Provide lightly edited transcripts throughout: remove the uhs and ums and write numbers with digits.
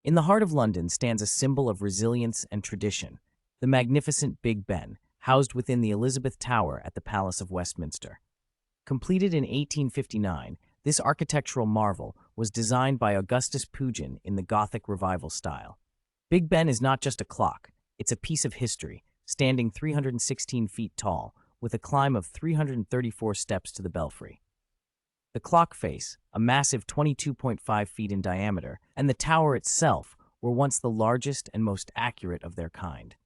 In the heart of London stands a symbol of resilience and tradition, the magnificent Big Ben, housed within the Elizabeth Tower at the Palace of Westminster. Completed in 1859, this architectural marvel was designed by Augustus Pugin in the Gothic Revival style. Big Ben is not just a clock, it's a piece of history, standing 316 feet tall, with a climb of 334 steps to the belfry. The clock face, a massive 22.5 feet in diameter, and the tower itself were once the largest and most accurate of their kind.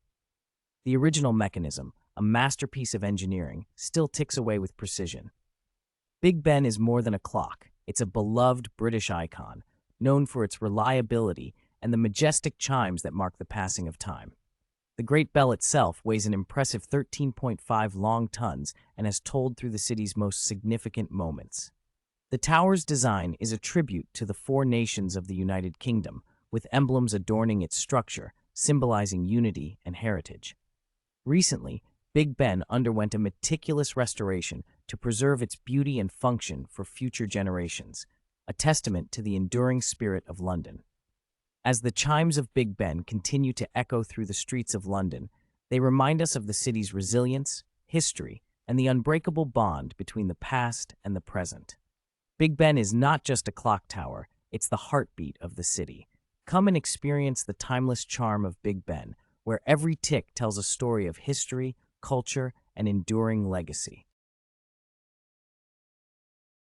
The original mechanism, a masterpiece of engineering, still ticks away with precision. Big Ben is more than a clock. It's a beloved British icon, known for its reliability and the majestic chimes that mark the passing of time. The Great Bell itself weighs an impressive 13.5 long tons and has tolled through the city's most significant moments. The tower's design is a tribute to the four nations of the United Kingdom, with emblems adorning its structure, symbolizing unity and heritage. Recently, Big Ben underwent a meticulous restoration to preserve its beauty and function for future generations, a testament to the enduring spirit of London. As the chimes of Big Ben continue to echo through the streets of London, they remind us of the city's resilience, history, and the unbreakable bond between the past and the present. Big Ben is not just a clock tower, it's the heartbeat of the city. Come and experience the timeless charm of Big Ben, where every tick tells a story of history, culture, and enduring legacy.